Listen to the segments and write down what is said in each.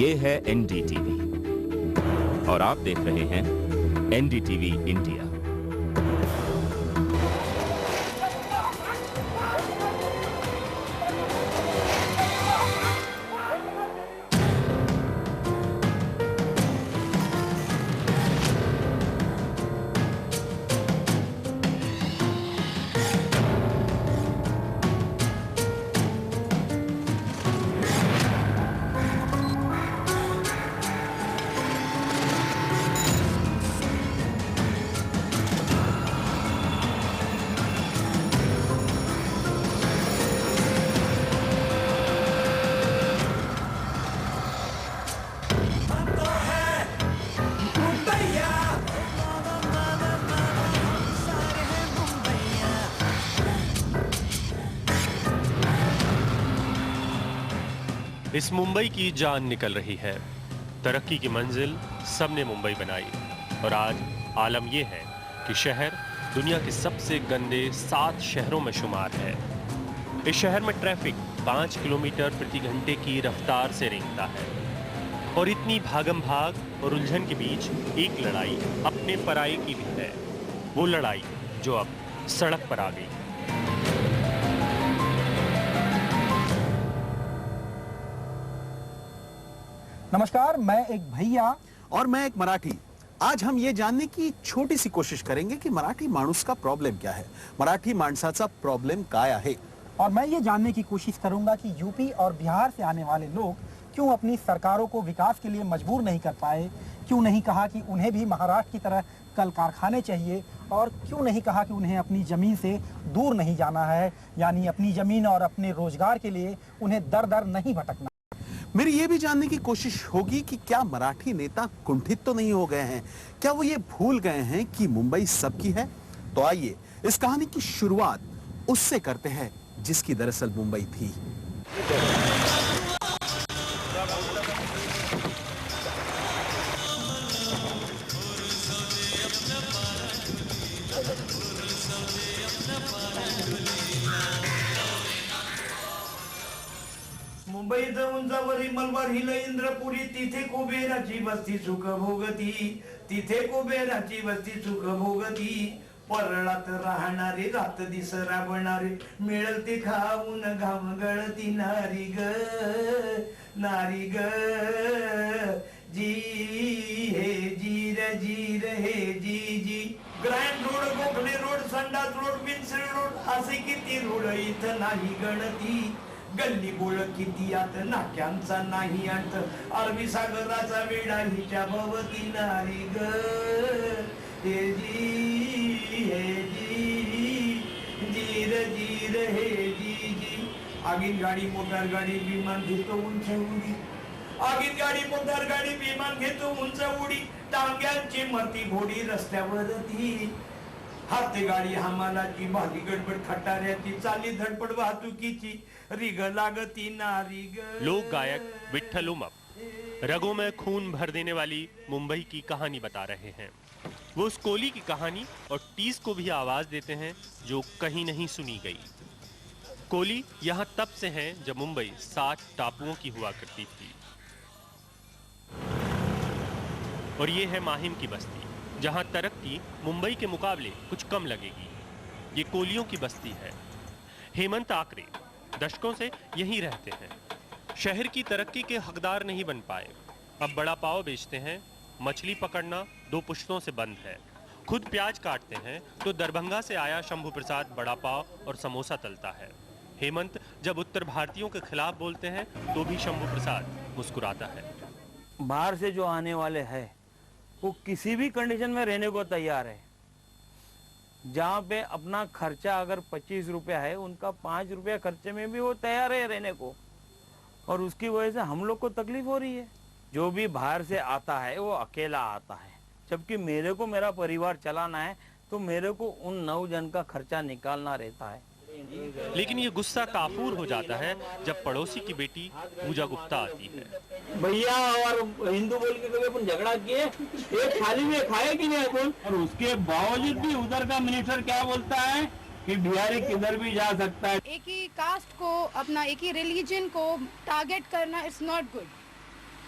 ये है एनडीटीवी और आप देख रहे हैं एनडीटीवी इंडिया। इस मुंबई की जान निकल रही है। तरक्की की मंजिल सबने मुंबई बनाई और आज आलम यह है कि शहर दुनिया के सबसे गंदे 7 शहरों में शुमार है। इस शहर में ट्रैफिक 5 किलोमीटर प्रति घंटे की रफ्तार से रेंगता है और इतनी भागम भाग और उलझन के बीच एक लड़ाई अपने पराये की भी है। वो लड़ाई जो अब सड़क पर आ गई। नमस्कार, मैं एक भैया और मैं एक मराठी। आज हम ये जानने की छोटी सी कोशिश करेंगे कि मराठी माणूस का प्रॉब्लेम क्या है, मराठी माणसाचा प्रॉब्लेम काय आहे। और मैं ये जानने की कोशिश करूंगा कि यूपी और बिहार से आने वाले लोग क्यों अपनी सरकारों को विकास के लिए मजबूर नहीं कर पाए, क्यों नहीं कहा कि उन्हें भी महाराष्ट्र की तरह कल कारखाने चाहिए, और क्यों नहीं कहा कि उन्हें अपनी ज़मीन से दूर नहीं जाना है, यानी अपनी ज़मीन और अपने रोजगार के लिए उन्हें दर दर नहीं भटकना। मेरी ये भी जानने की कोशिश होगी कि क्या मराठी नेता कुंठित तो नहीं हो गए हैं, क्या वो ये भूल गए हैं कि मुंबई सबकी है। तो आइए इस कहानी की शुरुआत उससे करते हैं जिसकी दरअसल मुंबई थी। मुंबईत उंचावरी मलबार हिल इंद्रपुरी, तिथे कुबेराची वस्ती सुख भोगती, तिथे कुबेराची वस्ती सुख भोगती। परळात राहणारी रात दिस राबणारी, मिळल ते खाऊन घाम गळती नारी ग, नारी ग। जी हे जी रे जी रे हे जी जी। ग्रँड रोड, गोखले रोड, संडास रोड, विन्सर रोड, असे किती रोड इथं नाही गणती। गल्ली बोळ किती आत, नाक्यांचा नाही अंत, अरबी सागराचा वेढा हिच्या भवती नारी ग, हे जी हे जी, जीर जीर हे जी जी। आगीन गाडी मोटार गाडी विमान घेतो उंच उडी, आगीन गाडी मोटार गाडी विमान घेतो उंच उडी। टांग्यांची मरती घोडी रस्त्यावरती, हाते गाडी हमालाची, भारी गडबड खटाऱ्याची, चाली धडपड वाहतुकीची, रिग लागती नारी ग। लोक गायक विठ्ठल उमप रगों में खून भर देने वाली मुंबई की कहानी बता रहे हैं। वो उस कोली की कहानी और टीस को भी आवाज देते हैं जो कहीं नहीं सुनी गई। कोली यहाँ तब से हैं जब मुंबई 7 टापुओं की हुआ करती थी। और ये है माहिम की बस्ती, जहाँ तरक्की मुंबई के मुकाबले कुछ कम लगेगी। ये कोलियों की बस्ती है। हेमंत आकरे दशकों से यहीं रहते हैं। शहर की तरक्की के हकदार नहीं बन पाए। अब बड़ा पाव बेचते हैं। मछली पकड़ना 2 पुश्तों से बंद है। खुद प्याज काटते हैं तो दरभंगा से आया शंभू प्रसाद बड़ा पाव और समोसा तलता है। हेमंत जब उत्तर भारतीयों के खिलाफ बोलते हैं तो भी शंभू प्रसाद मुस्कुराता है। बाहर से जो आने वाले हैं वो किसी भी कंडीशन में रहने को तैयार है। जहाँ पे अपना खर्चा अगर 25 रुपया है, उनका 5 रुपया खर्चे में भी वो तैयार है रहने को, और उसकी वजह से हम लोग को तकलीफ हो रही है। जो भी बाहर से आता है वो अकेला आता है, जबकि मेरे को मेरा परिवार चलाना है तो मेरे को उन 9 जन का खर्चा निकालना रहता है। लेकिन ये गुस्सा काफूर हो जाता है जब पड़ोसी की बेटी पूजा गुप्ता आती है। भैया और हिंदू बोल के कभी अपन झगड़ा किए, एक थाली में खाए कि नहीं अपन? और उसके बावजूद भी उधर का मिनिस्टर क्या बोलता है कि बिहारी किधर भी जा सकता है। एक ही कास्ट को, अपना एक ही रिलीजन को टारगेट करना इट्स नॉट गुड।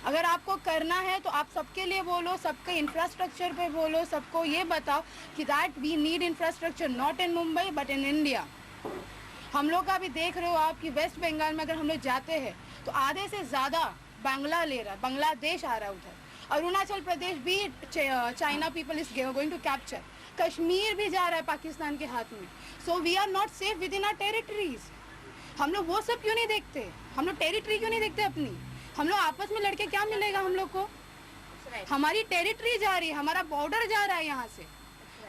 अगर आपको करना है तो आप सबके लिए बोलो, सबके इंफ्रास्ट्रक्चर पे बोलो, सबको ये बताओ कि that we need infrastructure not in Mumbai but in India. हम लोग का भी देख रहे हो आप कि वेस्ट बंगाल में अगर हम लोग जाते हैं तो आधे से ज़्यादा बांग्लादेश आ रहा है उधर। अरुणाचल प्रदेश भी China people is going to capture. Kashmir भी जा रहा है पाकिस्तान के हाथ में। So we are not safe within our territories. हम लोग वो सब क्यों नहीं देखते? हम लोग टेरिटरी क्यों नहीं देखते अपनी? हम लोग आपस में लड़के क्या मिलेगा हम लोग को? हमारी टेरिटरी जा रही है, हमारा बॉर्डर जा रहा है यहाँ से,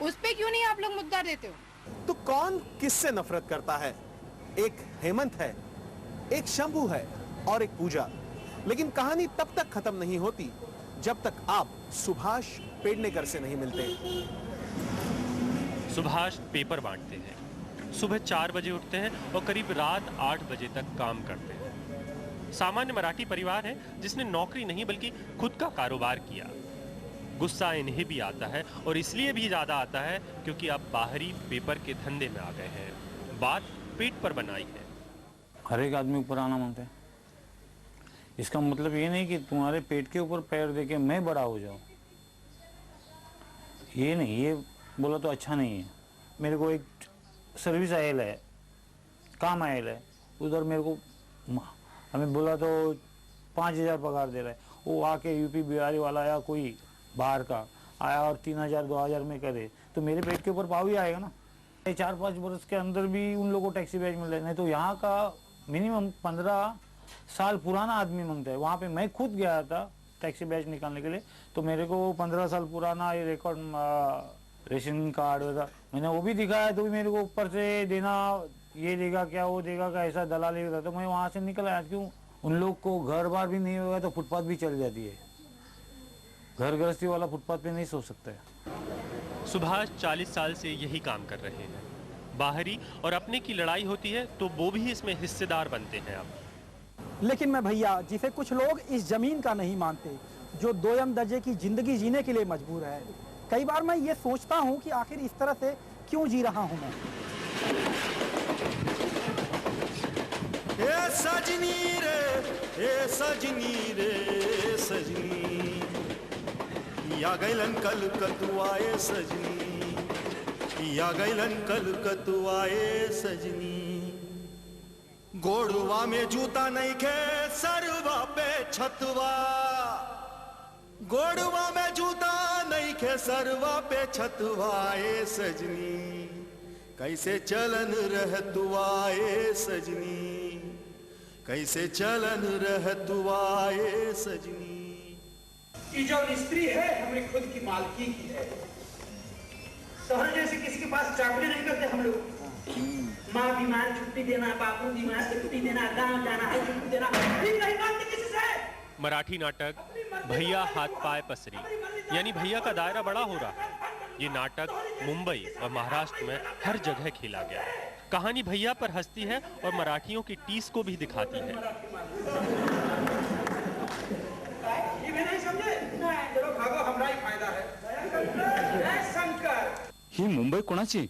उस पे क्यों नहीं आप लोग मुद्दा देते हो? तो कौन किससे नफरत करता है? एक हेमंत है, एक शंभू है और एक पूजा। लेकिन कहानी तब तक खत्म नहीं होती जब तक आप सुभाष पेडनेकर से नहीं मिलते। सुभाष पेपर बांटते हैं, सुबह 4 बजे उठते हैं और करीब रात 8 बजे तक काम करते हैं। सामान्य मराठी परिवार है जिसने नौकरी नहीं बल्कि खुद का कारोबार किया। गुस्सा इन्हें भी आता है और इसलिए भी ज्यादा आता है क्योंकि अब बाहरी पेपर के धंधे में आ गए हैं। बात पेट पर बनाई है। हर एक आदमी ऊपर आना मांगता है। इसका मतलब ये नहीं कि तुम्हारे पेट के ऊपर पैर दे के मैं बड़ा हो जाऊं। ये नहीं, ये बोला तो अच्छा नहीं है। मेरे को एक सर्विस आयल है, काम आयल है, उधर मेरे को हमें बोला तो 5,000 पगार दे रहा है। वो आके यूपी बिहारी वाला या कोई बाहर का आया और 3,000 2,000 में करे तो मेरे पेट के ऊपर पाव ही आएगा ना। 4-5 वर्ष के अंदर भी उन लोगों को टैक्सी बैच मिल रहा है। नहीं तो यहाँ का मिनिमम 15 साल पुराना आदमी मांगता है। वहाँ पे मैं खुद गया था टैक्सी बैच निकालने के लिए, तो मेरे को 15 साल पुराना ये रिकॉर्ड रेशन कार्ड था, मैंने वो भी दिखाया तो भी मेरे को ऊपर से देना, ये देगा क्या वो देगा क्या, ऐसा दलाली होता। तो मैं वहाँ से निकल आया। क्यों? उन लोग को घर बार भी नहीं होगा तो फुटपाथ भी चल जाती है। घर गृहस्थी वाला फुटपाथ पे नहीं सो सकता है। सुभाष 40 साल से यही काम कर रहे हैं। बाहरी और अपने की लड़ाई होती है तो वो भी इसमें हिस्सेदार बनते हैं। अब लेकिन मैं भैया, जिसे कुछ लोग इस जमीन का नहीं मानते, जो दोयम दर्जे की जिंदगी जीने के लिए मजबूर है, कई बार मैं ये सोचता हूँ कि आखिर इस तरह से क्यों जी रहा हूँ मैं। ए सजनी रे, ए सजनी रे सजनी, या गैलन कल कतुआए सजनी, या गैलन कल कतुआए सजनी। गोड़वा में जूता नहीं खे सरवा पे छतवा, गोड़वा में जूता नहीं खे सरवा पे छतवा ए सजनी। कैसे चलन रह तुआए सजनी, कैसे चलन रह तुआए सजनी। कि जो स्त्री है हमें खुद की मालकी की है। शहर जैसे किसी के पास चाकरी नहीं करते हम लोग। माँ बीमार छुट्टी देना, बापू बीमार छुट्टी देना, गांव जाना है छुट्टी देना, नहीं मानते किसी से। मराठी नाटक भैया हाथ पाए पसरी यानी भैया का दायरा बड़ा हो रहा है। ये नाटक मुंबई और महाराष्ट्र में हर जगह खेला गया है। कहानी भैया पर हंसती है और मराठियों की टीस को भी दिखाती है। ये भी नहीं समझे? चलो भागो, हमारा ही फायदा है। शंकर, ही मुंबई कोणाची?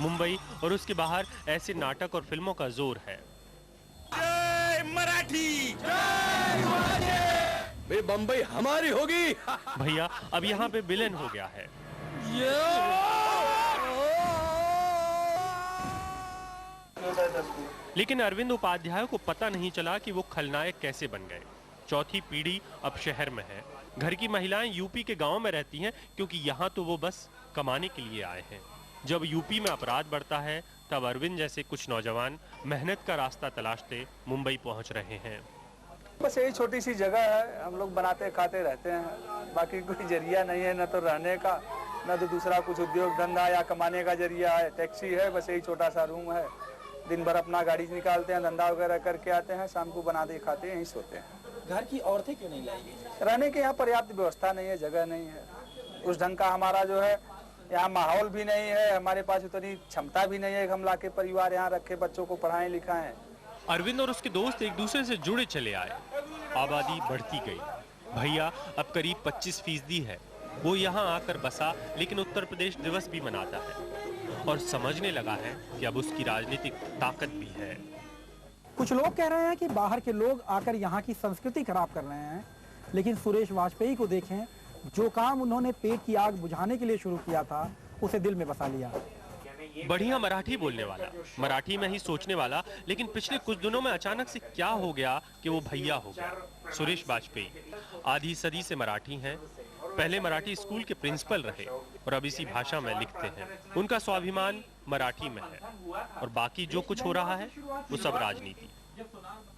मुंबई और उसके बाहर ऐसे नाटक और फिल्मों का जोर है। जय मराठी, जय बम्बई हमारी होगी। भैया अब यहाँ पे विलेन हो गया है। लेकिन अरविंद उपाध्याय को पता नहीं चला कि वो खलनायक कैसे बन गए। चौथी पीढ़ी अब शहर में है। घर की महिलाएं यूपी के गांव में रहती हैं क्योंकि यहाँ तो वो बस कमाने के लिए आए हैं। जब यूपी में अपराध बढ़ता है तब अरविंद जैसे कुछ नौजवान मेहनत का रास्ता तलाशते मुंबई पहुंच रहे हैं। बस यही छोटी सी जगह है, हम लोग बनाते खाते रहते हैं। बाकी कोई जरिया नहीं है, न तो रहने का न तो दूसरा कुछ उद्योग धंधा या कमाने का जरिया है। टैक्सी है, बस यही छोटा सा रूम है। दिन भर अपना गाड़ी निकालते हैं, धंधा वगैरह करके आते हैं, शाम को बनाते खाते हैं, यहीं सोते हैं। घर की औरतें क्यों नहीं लाई? रहने के यहाँ पर्याप्त व्यवस्था नहीं है, जगह नहीं है। उस ढंग का हमारा जो है यहाँ माहौल भी नहीं है, हमारे पास उतनी क्षमता भी नहीं है कि हम ला के परिवार यहाँ रखे, बच्चों को पढ़ाएं लिखाएं। अरविंद और उसके दोस्त एक दूसरे से जुड़े चले आए। आबादी बढ़ती गई। भैया अब करीब 25% है। वो यहाँ आकर बसा, लेकिन उत्तर प्रदेश दिवस भी मनाता है और समझने लगा है कि अब उसकी राजनीतिक ताकत भी है। कुछ लोग कह रहे हैं कि बाहर के लोग आकर यहाँ की संस्कृति खराब कर रहे हैं, लेकिन सुरेश वाजपेयी को देखें, जो काम उन्होंने पेट की आग बुझाने के लिए शुरू किया था उसे दिल में बसा लिया। बढ़िया मराठी बोलने वाला, मराठी में ही सोचने वाला, लेकिन पिछले कुछ दिनों में अचानक से क्या हो गया कि वो भैया हो गया। सुरेश वाजपेयी आधी सदी से मराठी हैं, पहले मराठी स्कूल के प्रिंसिपल रहे और अब इसी भाषा में लिखते हैं। उनका स्वाभिमान मराठी में है और बाकी जो कुछ हो रहा है वो सब राजनीति।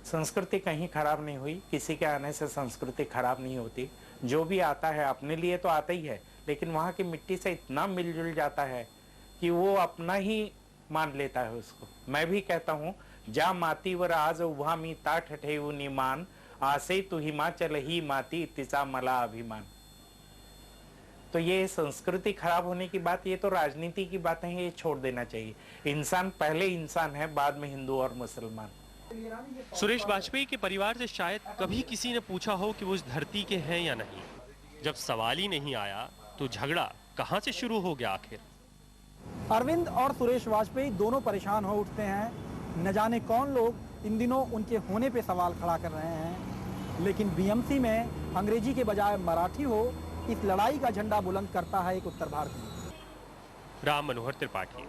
संस्कृति कहीं खराब नहीं हुई, किसी के आने से संस्कृति खराब नहीं होती। जो भी आता है अपने लिए तो आता ही है, लेकिन वहाँ की मिट्टी से इतना मिलजुल जाता है कि वो अपना ही मान लेता है उसको। मैं भी कहता हूँ, जा माती वर आज उभा मी ताठ ठेवू निमान, आसे तू हिमाचल ही माती तिचा मला अभिमान। तो ये संस्कृति खराब होने की बात, ये तो राजनीति की बातें हैं, ये छोड़ देना चाहिए। इंसान पहले इंसान है, बाद में हिंदू और मुसलमान। सुरेश वाजपेयी के परिवार से शायद कभी किसी ने पूछा हो कि वो इस धरती के हैं या नहीं। जब सवाल ही नहीं आया तो झगड़ा कहां से शुरू हो गया आखिर। अरविंद और सुरेश वाजपेयी दोनों परेशान हो उठते हैं। न जाने कौन लोग इन दिनों उनके होने पे सवाल खड़ा कर रहे हैं, लेकिन बीएमसी में अंग्रेजी के बजाय मराठी हो, इस लड़ाई का झंडा बुलंद करता है एक उत्तर भारतीय। राम मनोहर त्रिपाठी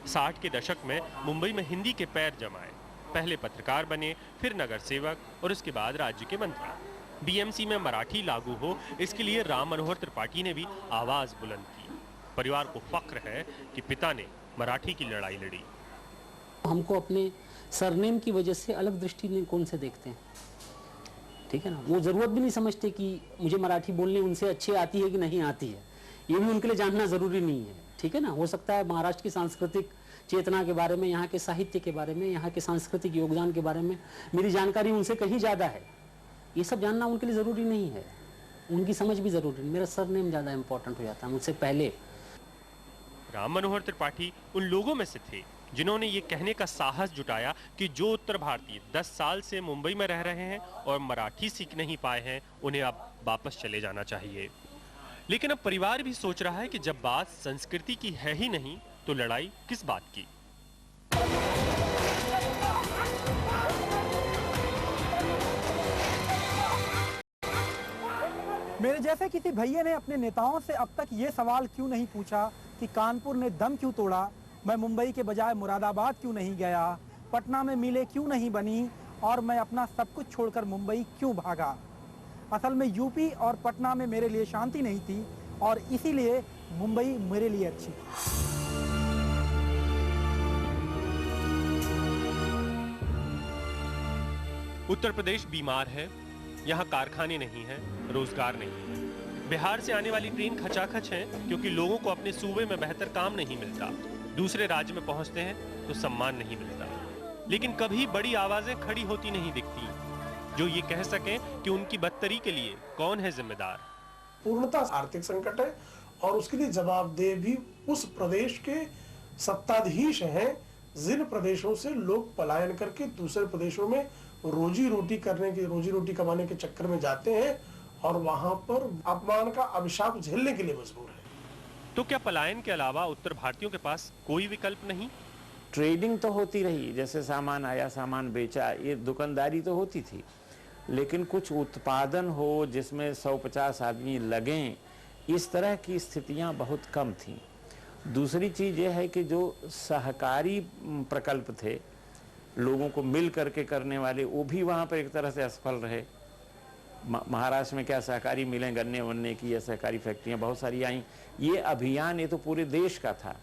60 के दशक में मुंबई में हिंदी के पैर जमाए, पहले पत्रकार बने, फिर नगर सेवक और उसके बाद राज्य के मंत्री। बीएमसी में मराठी लागू हो, इसके लिए राम मनोहर त्रिपाठी ने भी आवाज बुलंद की। परिवार को फख्र है कि पिता ने मराठी की लड़ाई लड़ी। हमको अपने सरनेम की वजह से अलग दृष्टिकोण से देखते हैं, ठीक है ना। वो जरूरत भी नहीं समझते कि मुझे मराठी बोलने उनसे अच्छी आती है कि नहीं आती है, ये भी उनके लिए जानना जरूरी नहीं है, ठीक है ना। हो सकता है महाराष्ट्र की सांस्कृतिक चेतना के बारे में, यहाँ के साहित्य के बारे में, यहाँ के सांस्कृतिक योगदान के बारे में मेरी जानकारी उनसे कहीं ज्यादा है। ये सब जानना उनके लिए जरूरी नहीं है, उनकी समझ भी जरूरी नहीं। मेरा सरनेम ज्यादा इंपॉर्टेंट हो जाता है मुझसे पहले। राम मनोहर त्रिपाठी उन लोगों में से थे जिन्होंने ये कहने का साहस जुटाया कि जो उत्तर भारतीय 10 साल से मुंबई में रह रहे हैं और मराठी सीख नहीं पाए हैं, उन्हें अब वापस चले जाना चाहिए। लेकिन अब परिवार भी सोच रहा है कि जब बात संस्कृति की है ही नहीं तो लड़ाई किस बात की। मेरे जैसे किसी भैया ने अपने नेताओं से अब तक ये सवाल क्यों नहीं पूछा कि कानपुर ने दम क्यों तोड़ा, मैं मुंबई के बजाय मुरादाबाद क्यों नहीं गया, पटना में मिलें क्यों नहीं बनी और मैं अपना सब कुछ छोड़कर मुंबई क्यों भागा। असल में यूपी और पटना में मेरे लिए शांति नहीं थी और इसीलिए मुंबई मेरे लिए अच्छी थी। उत्तर प्रदेश बीमार है, यहाँ कारखाने नहीं हैं, रोजगार नहीं है। बिहार से आने वाली ट्रेन खचाखच है क्योंकि लोगों को अपने सूबे में बेहतर काम नहीं मिलता। दूसरे राज्य में पहुंचते हैं तो सम्मान नहीं मिलता। लेकिन कभी बड़ी आवाजें खड़ी होती नहीं दिखती जो ये कह सकें कि उनकी बदतरी के लिए कौन है जिम्मेदार। पूर्णतः आर्थिक संकट है और उसके लिए जवाबदेह भी उस प्रदेश के सत्ताधीश हैं जिन प्रदेशों से लोग पलायन करके दूसरे प्रदेशों में रोजी रोटी कमाने के चक्कर में जाते हैं और वहां पर अपमान का अभिशाप झेलने के लिए मजबूर है। तो क्या पलायन के अलावा उत्तर भारतीयों के पास कोई विकल्प नहीं? ट्रेडिंग तो होती रही, जैसे सामान आया सामान बेचा, ये दुकानदारी तो होती थी, लेकिन कुछ उत्पादन हो जिसमें 150 आदमी लगें, इस तरह की स्थितियां बहुत कम थीं। दूसरी चीज ये है कि जो सहकारी प्रकल्प थे, लोगों को मिल करके करने वाले, वो भी वहाँ पर एक तरह से असफल रहे। महाराष्ट्र में क्या सहकारी मिलें गन्ने वन्ने की या सहकारी फैक्ट्रियाँ बहुत सारी आई। ये अभियान ये तो पूरे देश का था,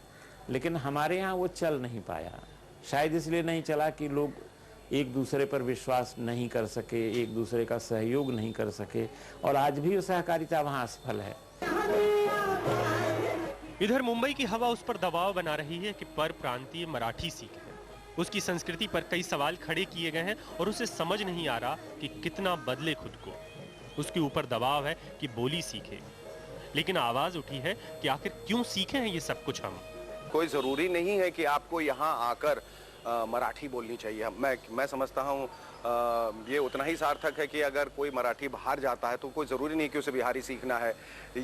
लेकिन हमारे यहाँ वो चल नहीं पाया। शायद इसलिए नहीं चला कि लोग एक दूसरे पर विश्वास नहीं कर सके, एक दूसरे का सहयोग नहीं कर सके, और आज भी वो सहकारिता वहाँ असफल है। इधर मुंबई की हवा उस पर दबाव बना रही है कि पर प्रांतीय मराठी सीखे। उसकी संस्कृति पर कई सवाल खड़े किए गए हैं और उसे समझ नहीं आ रहा कि कितना बदले खुद को। उसके ऊपर दबाव है कि बोली सीखे, लेकिन आवाज उठी है कि आखिर क्यों सीखे हैं ये सब कुछ हम। कोई जरूरी नहीं है कि आपको यहाँ आकर मराठी बोलनी चाहिए। मैं समझता हूँ ये उतना ही सार्थक है कि अगर कोई मराठी बाहर जाता है तो कोई ज़रूरी नहीं कि उसे बिहारी सीखना है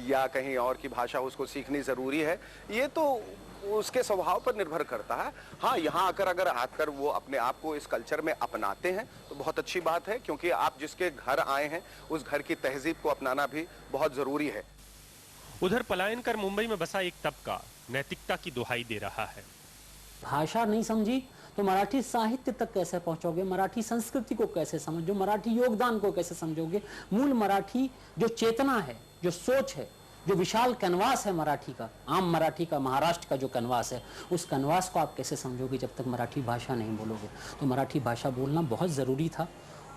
या कहीं और की भाषा उसको सीखनी ज़रूरी है। ये तो उसके स्वभाव पर निर्भर करता है। हाँ, यहाँ आकर वो अपने आप को इस कल्चर में अपनाते हैं तो बहुत अच्छी बात है, क्योंकि आप जिसके घर आए हैं उस घर की तहजीब को अपनाना भी बहुत ज़रूरी है। उधर पलायन कर मुंबई में बसा एक तबका नैतिकता की दुहाई दे रहा है। भाषा नहीं समझी तो मराठी साहित्य तक कैसे पहुंचोगे, मराठी संस्कृति को कैसे समझो, मराठी योगदान को कैसे समझोगे, मूल मराठी जो चेतना है, जो सोच है, जो विशाल कैनवास है मराठी का, आम मराठी का, महाराष्ट्र का जो कैनवास है, उस कैनवास को आप कैसे समझोगे जब तक मराठी भाषा नहीं बोलोगे। तो मराठी भाषा बोलना बहुत ज़रूरी था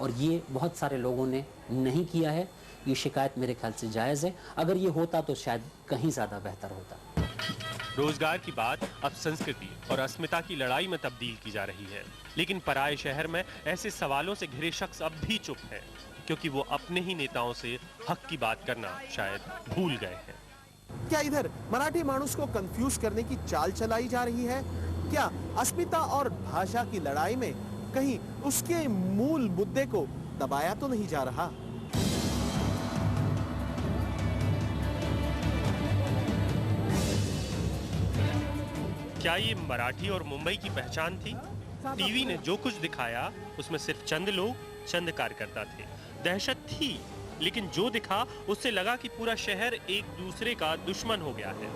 और ये बहुत सारे लोगों ने नहीं किया है। ये शिकायत मेरे ख्याल से जायज़ है। अगर ये होता तो शायद कहीं ज़्यादा बेहतर होता। रोजगार की बात अब संस्कृति और अस्मिता की लड़ाई में तब्दील की जा रही है, लेकिन पराये शहर में ऐसे सवालों से घिरे शख्स अब भी चुप हैं, क्योंकि वो अपने ही नेताओं से हक की बात करना शायद भूल गए हैं। क्या इधर मराठी मानुस को कंफ्यूज करने की चाल चलाई जा रही है? क्या अस्मिता और भाषा की लड़ाई में कहीं उसके मूल मुद्दे को दबाया तो नहीं जा रहा? क्या ये मराठी और मुंबई की पहचान थी? टीवी ने जो कुछ दिखाया उसमें सिर्फ चंद लोग, चंद कार्यकर्ता थे। दहशत थी, लेकिन जो दिखा उससे लगा कि पूरा शहर एक दूसरे का दुश्मन हो गया है।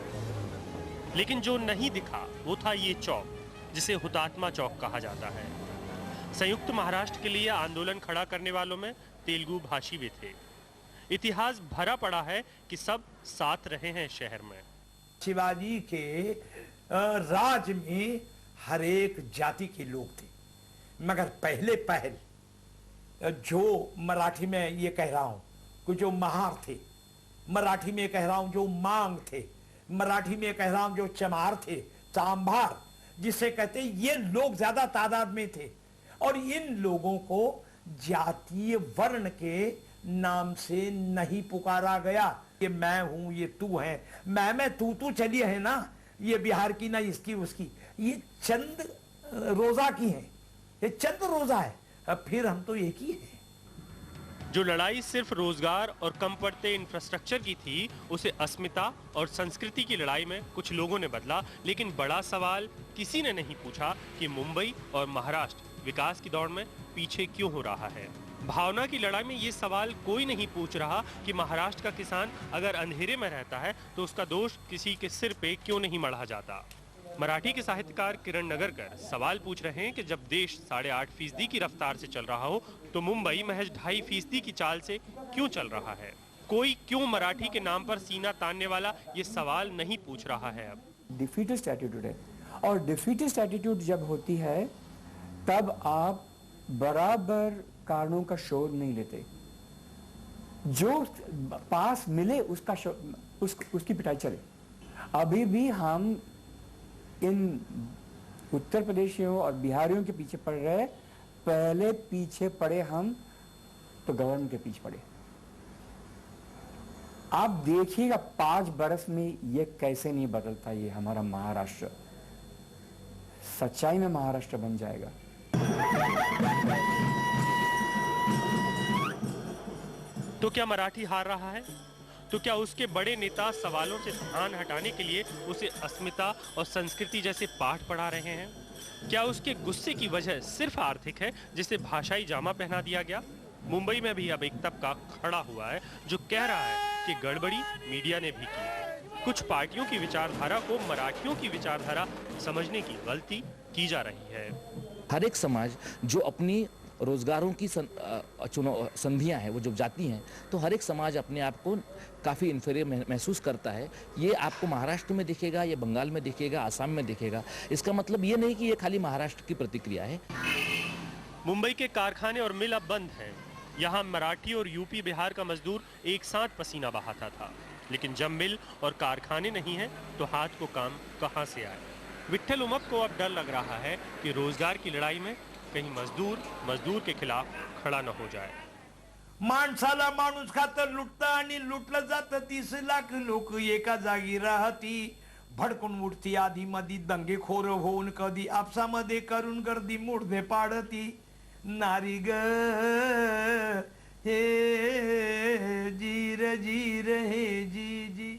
लेकिन जो नहीं दिखा वो था ये चौक, जिसे हुतात्मा चौक कहा जाता है। संयुक्त महाराष्ट्र के लिए आंदोलन खड़ा करने वालों में तेलुगु भाषी भी थे। इतिहास भरा पड़ा है कि सब साथ रहे हैं शहर में। शिवाजी के राज में हर एक जाति के लोग थे, मगर पहल जो मराठी में ये कह रहा हूं कि जो महार थे, मराठी में कह रहा हूं जो मांग थे, मराठी में कह रहा हूं जो चमार थे, चांभार जिसे कहते, ये लोग ज्यादा तादाद में थे। और इन लोगों को जातीय वर्ण के नाम से नहीं पुकारा गया। ये मैं हूं, ये तू है, मैं तू चली है ना, ये बिहार की ना इसकी उसकी, ये चंद रोजा की है, ये चंद रोजा है, अब फिर हम तो एक ही हैं। जो लड़ाई सिर्फ रोजगार और कम पड़ते इंफ्रास्ट्रक्चर की थी, उसे अस्मिता और संस्कृति की लड़ाई में कुछ लोगों ने बदला। लेकिन बड़ा सवाल किसी ने नहीं पूछा कि मुंबई और महाराष्ट्र विकास की दौड़ में पीछे क्यों हो रहा है। भावना की लड़ाई में ये सवाल कोई नहीं पूछ रहा कि महाराष्ट्र का किसान अगर अंधेरे में रहता है तो उसका दोष किसी के सिर पे क्यों नहीं मढ़ा जाता। मराठी के साहित्यकार किरण नगरकर सवाल पूछ रहे हैं कि जब देश 8.5% की रफ्तार से चल रहा हो तो मुंबई महज 2.5% की चाल से क्यों चल रहा है। कोई क्यों मराठी के नाम पर सीना तानने वाला ये सवाल नहीं पूछ रहा है। अब डिफीटिस्ट एटीट्यूड है, और डिफीटिस्ट एटीट्यूड जब होती है तब आप बराबर कारणों का शोध नहीं लेते। जो पास मिले उसका उसकी पिटाई चले। अभी भी हम इन उत्तर प्रदेशियों और बिहारियों के पीछे पड़ रहे, पहले पीछे पड़े हम तो गवर्नमेंट के पीछे पड़े। आप देखिएगा 5 बरस में ये कैसे नहीं बदलता। ये हमारा महाराष्ट्र सच्चाई में महाराष्ट्र बन जाएगा। तो क्या मराठी हार रहा है? तो क्या उसके बड़े नेता सवालों से ध्यान हटाने के लिए उसे अस्मिता और संस्कृति जैसे पाठ पढ़ा रहे हैं? क्या उसके गुस्से की वजह सिर्फ आर्थिक है, जिसे भाषाई जामा पहना दिया गया? मुंबई में भी अब एक तबका खड़ा हुआ है जो कह रहा है कि गड़बड़ी मीडिया ने भी की है। कुछ पार्टियों की विचारधारा को मराठियों की विचारधारा समझने की गलती की जा रही है। हर एक समाज जो अपनी रोजगारों की संधियां हैं वो जब जाती हैं तो हर एक समाज अपने आप को काफ़ी इन्फीरियर महसूस करता है। ये आपको महाराष्ट्र में दिखेगा, ये बंगाल में दिखेगा, आसाम में दिखेगा। इसका मतलब ये नहीं कि ये खाली महाराष्ट्र की प्रतिक्रिया है। मुंबई के कारखाने और मिल अब बंद हैं। यहाँ मराठी और यूपी बिहार का मजदूर एक साथ पसीना बहाता था, लेकिन जब मिल और कारखाने नहीं हैं तो हाथ को काम कहाँ से आए। विठ्ठल उमप को अब डर लग रहा है कि रोजगार की लड़ाई में कहीं मजदूर के खिलाफ खड़ा न हो जाए। माणसाला माणूस खातर लुटतं आणि लुटलं जातं, 30 लाख लोक एका जागी राहती। भडकून उठती आधी मधी दंगेखोर होऊन कधी आपसामध्ये करून गर्दी मुडदे पाडती नारी ग हे जीर जीर हे जी जी